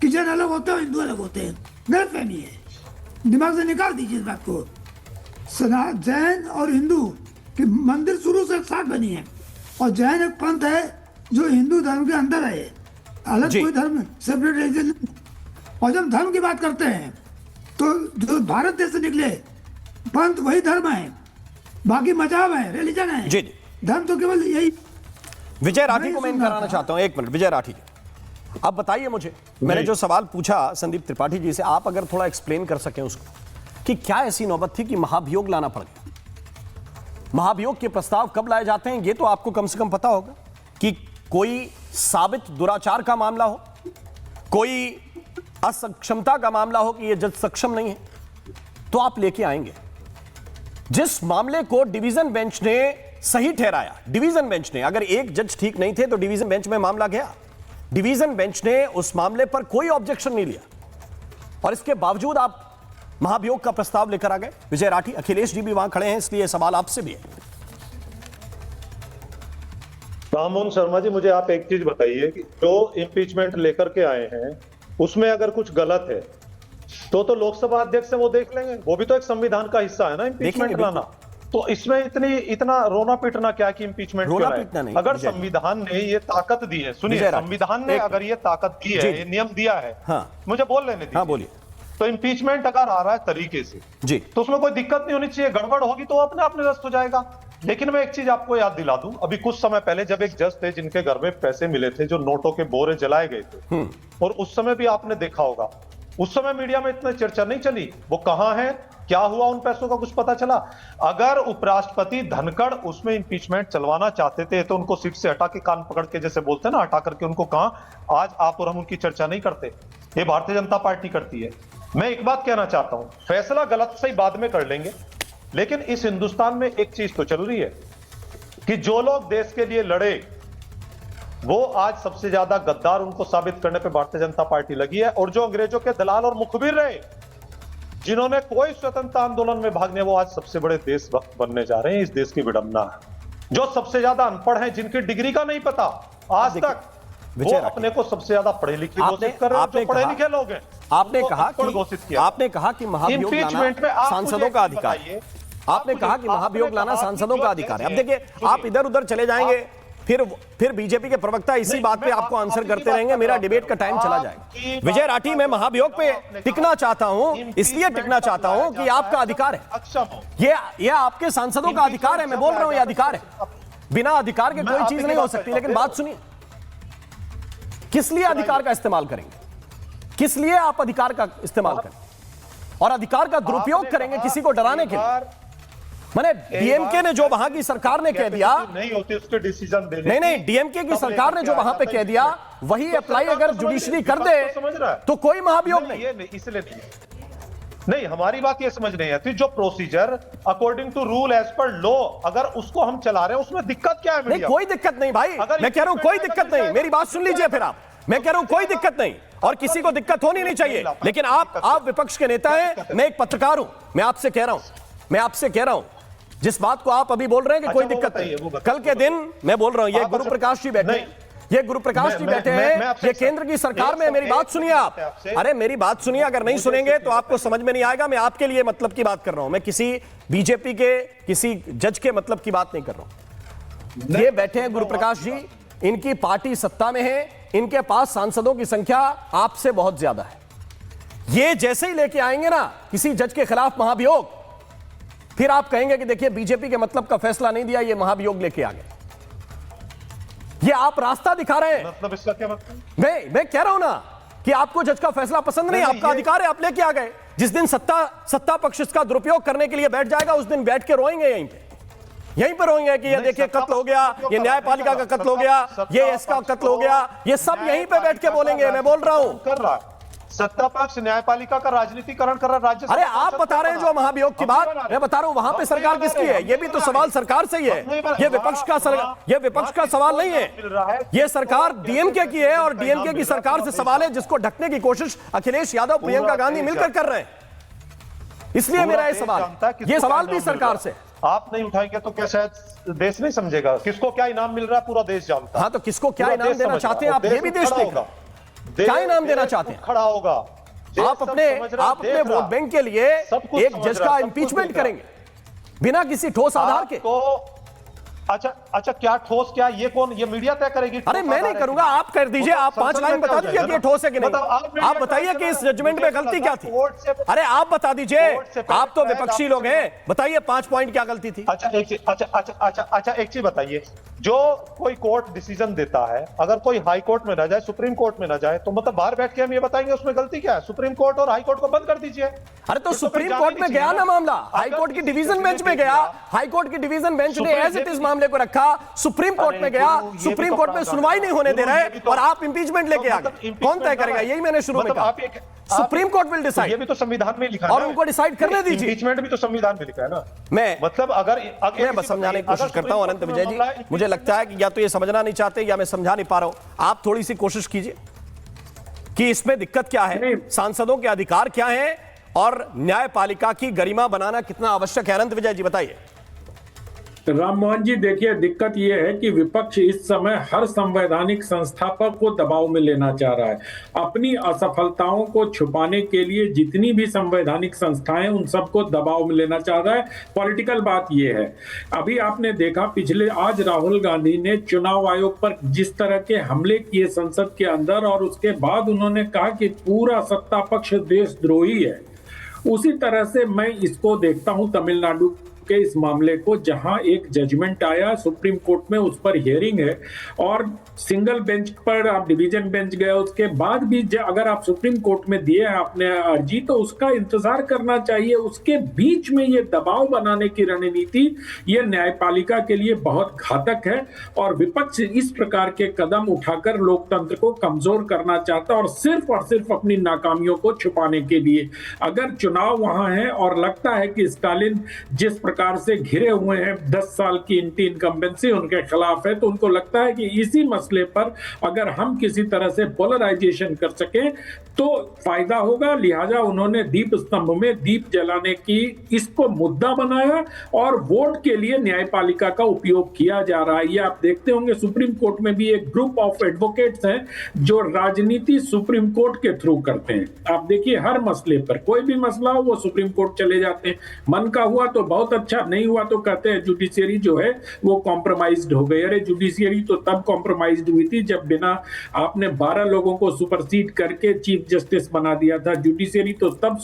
Christian अलग होते हैं, हिंदू अलग होते हैं, गलतफहमी है, दिमाग से निकाल दीजिए इस बात को। जैन और हिंदू की मंदिर शुरू से एक साथ बनी है, और जैन एक पंथ है जो हिंदू धर्म के अंदर है, अलग कोई धर्म सेपरेट रिलीजन। और जब धर्म की बात करते हैं तो जो भारत देश से निकले पंथ वही धर्म है, बाकी मजहब है, रिलीजन है। जी धर्म तो केवल यही। विजय राठी को मैं इन कराना चाहता हूं, एक मिनट विजय राठी, अब बताइए मुझे, मैंने जो सवाल पूछा संदीप त्रिपाठी जी से, आप अगर थोड़ा एक्सप्लेन कर सकें उसको, कि क्या ऐसी नौबत थी कि महाभियोग लाना पड़ गया। महाभियोग के प्रस्ताव कब लाए जाते हैं ये तो आपको कम से कम पता होगा, कि कोई साबित दुराचार का मामला हो, कोई असक्षमता का मामला हो कि ये जज सक्षम नहीं है, तो आप लेके आएंगे। जिस मामले को डिवीजन बेंच ने सही ठहराया, डिवीजन बेंच ने, अगर एक जज ठीक नहीं थे तो डिवीजन बेंच में मामला गया, डिवीजन बेंच ने उस मामले पर कोई ऑब्जेक्शन नहीं लिया, और इसके बावजूद आप महाभियोग का प्रस्ताव लेकर आ गए। विजय राठी, अखिलेश जी भी वहां खड़े हैं, इसलिए सवाल आपसे भी है। राममोहन शर्मा जी, मुझे आप एक चीज बताइए कि जो इम्पीचमेंट लेकर के आए हैं उसमें अगर कुछ गलत है तो लोकसभा अध्यक्ष से वो देख लेंगे, वो भी तो एक संविधान का हिस्सा है ना इम्पीचमेंट लाना। तो इसमें इतना रोना पीटना क्या कि इम्पीचमेंट क्यों लाए? अगर संविधान ने ये ताकत दी है, सुनिए, संविधान ने अगर ये ताकत दी है, ये नियम दिया है, मुझे बोल लेने दीजिए। हाँ बोलिए। तो इम्पीचमेंट अगर आ रहा है तरीके से जी, तो उसमें कोई दिक्कत नहीं होनी चाहिए, गड़बड़ होगी तो अपने आप निरस्त हो जाएगा। लेकिन मैं एक चीज आपको याद दिला दूं, अभी कुछ समय पहले जब एक जज थे जिनके घर में पैसे मिले थे, जो नोटों के बोरे जलाए गए थे, और उस समय भी आपने देखा होगा, उस समय मीडिया में इतनी चर्चा नहीं चली, वो कहां है, क्या हुआ उन पैसों का कुछ पता चला? अगर उपराष्ट्रपति धनखड़ उसमें इंपीचमेंट चलवाना चाहते थे तो उनको सीट से हटा के, कान पकड़ के जैसे बोलते हैं ना, हटा करके उनको कहा, आज आप और हम उनकी चर्चा नहीं करते, ये भारतीय जनता पार्टी करती है। मैं एक बात कहना चाहता हूं, फैसला गलत सही बाद में कर लेंगे, लेकिन इस हिंदुस्तान में एक चीज तो जरूरी है कि जो लोग देश के लिए लड़े वो आज सबसे ज्यादा गद्दार उनको साबित करने पे भारतीय जनता पार्टी लगी है, और जो अंग्रेजों के दलाल और मुखबिर रहे, जिन्होंने कोई स्वतंत्रता आंदोलन में भाग नहीं, वो आज सबसे बड़े देशभक्त बनने जा रहे हैं। इस देश की विडंबना है। जो सबसे ज्यादा अनपढ़ हैं, जिनकी डिग्री का नहीं पता आज तक, वो अपने को सबसे ज्यादा पढ़े लिखे घोषित कर रहे हैं। जो पढ़े लिखे लोग हैं, आपने कहा कि महाभियोग लाना सांसदों का अधिकार है। आपने कहा कि महाभियोग लाना सांसदों का अधिकार है। अब देखिए, आप इधर उधर चले जाएंगे, फिर बीजेपी के प्रवक्ता इसी बात पे आपको आंसर करते रहेंगे, मेरा डिबेट का टाइम चला जाएगा। विजय राठी, मैं महाभियोग पे टिकना चाहता हूं, इसलिए टिकना चाहता हूं कि आपका अधिकार है, ये आपके सांसदों का अधिकार है। मैं बोल रहा हूं ये अधिकार है, बिना अधिकार के कोई चीज नहीं हो सकती। लेकिन बात सुनिए, किस लिए अधिकार का इस्तेमाल करेंगे, किस लिए आप अधिकार का इस्तेमाल करें, और अधिकार का दुरुपयोग करेंगे किसी को डराने के लिए? मैंने डीएमके ने जो वहां की सरकार ने कह दिया, नहीं होती उसके डिसीजन देने, नहीं, डीएमके की सरकार ने जो वहां पे कह दिया वही अप्लाई अगर जुडिशरी कर दे तो कोई महाभियोग नहीं। इसलिए नहीं, हमारी बात ये समझ नहीं आती, जो procedure according to rule as per law, अगर उसको हम चला रहे हैं उसमें दिक्कत क्या है? नहीं, कोई दिक्कत नहीं भाई, मैं कह रहा हूं कोई दिक्कत नहीं, मेरी बात सुन लीजिए फिर आप। मैं कह रहा हूं कोई दिक्कत नहीं, और किसी को दिक्कत होनी नहीं चाहिए। लेकिन आप विपक्ष के नेता हैं, मैं एक पत्रकार हूं, मैं आपसे कह रहा हूं जिस बात को आप अभी बोल रहे हैं कि कोई दिक्कत नहीं, कल के दिन मैं बोल रहा हूं, ये गुरु प्रकाश जी बैठे, ये केंद्र की सरकार में, मेरी बात सुनिए आप, अरे मेरी बात सुनिए, अगर नहीं सुनेंगे तो आपको समझ में नहीं आएगा। मैं आपके लिए मतलब की बात कर रहा हूं, मैं किसी बीजेपी के किसी जज के मतलब की बात नहीं कर रहा हूं। ये बैठे हैं गुरु प्रकाश जी, इनकी पार्टी सत्ता में है, इनके पास सांसदों की संख्या आपसे बहुत ज्यादा है। ये जैसे ही लेके आएंगे ना किसी जज के खिलाफ महाभियोग, फिर आप कहेंगे कि देखिए बीजेपी के मतलब का फैसला नहीं दिया, ये महाभियोग लेके आ गए। ये आप रास्ता दिखा रहे हैं। मतलब इसका क्या मतलब? मैं कह रहा हूं ना कि आपको जज का फैसला पसंद नहीं, आपका अधिकार है, आप लेके आ गए। जिस दिन सत्ता पक्ष इसका दुरुपयोग करने के लिए बैठ जाएगा, उस दिन बैठ के रोएंगे यहीं पर रोएंगे कि ये देखिए कत्ल हो गया, ये न्यायपालिका का कत्ल हो गया, ये इसका कत्ल हो गया, ये सब यहीं पे बैठ के बोलेंगे। मैं बोल रहा हूं, कर रहा है सत्ता पक्ष न्यायपालिका का राजनीतिकरण कर रहा है राज्य। अरे आप बता रहे हैं जो महाभियोग की बात, मैं बता रहा हूं वहां पे सरकार किसकी है? ये भी तो सवाल सरकार से ही है, ये विपक्ष का सवाल नहीं है, ये सरकार डीएमके की है, और डीएमके की सरकार से सवाल है जिसको ढकने की कोशिश अखिलेश यादव, प्रियंका गांधी मिलकर कर रहे हैं। इसलिए मेरा ये सवाल भी सरकार से। आप नहीं उठाएंगे तो क्या शायद देश नहीं समझेगा किसको क्या इनाम मिल रहा है? पूरा देश जानता है। हाँ, तो किसको क्या इनाम देना चाहते हैं आप, ये भी देश देखेगा। क्या इनाम देना चाहते हैं? खड़ा होगा। आप अपने वोट बैंक के लिए एक जज का इंपीचमेंट करेंगे बिना किसी ठोस आधार के? अच्छा क्या ठोस, क्या ये कौन, ये मीडिया तय करेगी? अरे मैं नहीं करूंगा, आप कर दीजिए। आप 5 लाइन बता दीजिए कि ये ठोस है कि नहीं। आप बताइए कि इस जजमेंट में गलती क्या थी। अरे आप बता दीजिए, आप तो विपक्षी लोग हैं, बताइए 5 पॉइंट क्या गलती थी। अच्छा एक चीज बताइए, जो कोई कोर्ट डिसीजन देता है, अगर कोई हाई कोर्ट में ना जाए, सुप्रीम कोर्ट में ना जाए, तो मतलब बाहर बैठ के हम ये बताएंगे उसमें गलती क्या है? सुप्रीम कोर्ट और हाई कोर्ट को बंद कर दीजिए। अरे तो सुप्रीम कोर्ट में गया ना मामला, हाई कोर्ट की डिवीजन बेंच में गया, हाई कोर्ट की डिवीजन बेंच ने एज इट इज मामले को रखा, सुप्रीम कोर्ट में गया, सुप्रीम कोर्ट में सुनवाई नहीं होने दे रहे और आप इंपीचमेंट लेके आ गए। कौन तय करेगा? यही मैंने शुरू में कहा, सुप्रीम कोर्ट विल डिसाइड। ये भी तो संविधान में लिखा है और उनको डिसाइड करने दीजिए। इंपीचमेंट भी तो संविधान में लिखा है ना। मैं मतलब मैं बस समझाने की कोशिश करता हूं अनंत विजय जी, मुझे लगता है कि या तो ये समझना नहीं चाहते या मैं समझा नहीं पा रहा हूं। आप थोड़ी सी कोशिश कीजिए कि इसमें दिक्कत क्या है, सांसदों के अधिकार क्या हैं और न्यायपालिका की गरिमा बनाना कितना आवश्यक है। अनंत विजय जी बताइए। राम मोहन जी, देखिए दिक्कत यह है कि विपक्ष इस समय हर संवैधानिक संस्थापक को दबाव में लेना चाह रहा है। अपनी असफलताओं को छुपाने के लिए जितनी भी संवैधानिक संस्थाएं उन सबको दबाव में लेना चाह रहा है। पॉलिटिकल बात यह है, अभी आपने देखा आज राहुल गांधी ने चुनाव आयोग पर जिस तरह के हमले किए संसद के अंदर, और उसके बाद उन्होंने कहा कि पूरा सत्ता पक्ष देशद्रोही है। उसी तरह से मैं इसको देखता हूं तमिलनाडु के इस मामले को, जहां एक जजमेंट आया सुप्रीम कोर्ट में, उस पर हियरिंग है और सिंगल बेंच पर आप डिवीजन बेंच गए, उसके बाद भी अगर आप सुप्रीम कोर्ट में दिए आपने अर्जी तो उसका इंतजार करना चाहिए। उसके बीच में ये दबाव बनाने की रणनीति ये न्यायपालिका के लिए बहुत घातक है और विपक्ष इस प्रकार के कदम उठाकर लोकतंत्र को कमजोर करना चाहता है और सिर्फ अपनी नाकामियों को छुपाने के लिए। अगर चुनाव वहां है और लगता है कि स्टालिन जिस प्रकार से घिरे हुए हैं, 10 साल की एंटी इनकम्बेंसी उनके खिलाफ है, तो उनको लगता है कि इसी मसले पर अगर हम किसी तरह से पोलराइजेशन कर सकें तो फायदा होगा। लिहाजा उन्होंने दीप स्तंभ में दीप जलाने की इसको मुद्दा बनाया और वोट के लिए न्यायपालिका का उपयोग किया जा रहा है। ये आप देखते होंगे सुप्रीम कोर्ट में भी एक ग्रुप ऑफ एडवोकेट्स हैं जो राजनीति सुप्रीम कोर्ट के थ्रू करते हैं। आप देखिए हर मसले पर, कोई भी मसला हो वो सुप्रीम कोर्ट चले जाते हैं। मन का हुआ तो बहुत अच्छा, नहीं हुआ तो कहते हैं जुडिशियरी जो है वो कॉम्प्रोमाइज्ड हो गई। अरे जुडिशियरी तो तब कॉम्प्रोमाइज्ड हुई थी जब बिना आपने 12 लोगों को सुपरसीड करके चीफ जस्टिस बना दिया था। जुडिशियरी तो तब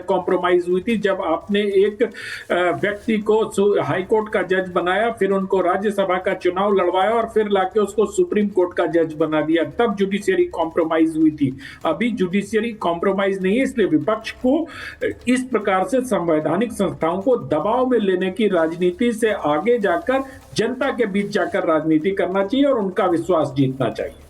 कॉम्प्रोमाइज हुई थी जब आपने एक व्यक्ति को हाई कोर्ट का जज बनाया, फिर उनको राज्यसभा का चुनाव लड़वाया और फिर लाके उसको सुप्रीम कोर्ट का जज बना दिया, तब जुडिशियरी कॉम्प्रोमाइज हुई थी। अभी जुडिशियरी कॉम्प्रोमाइज नहीं है, इसलिए विपक्ष को इस प्रकार से संवैधानिक संस्थाओं को दबाव में लेने की राजनीति से आगे जाकर जनता के बीच जाकर राजनीति करना चाहिए और उनका विश्वास जीतना चाहिए।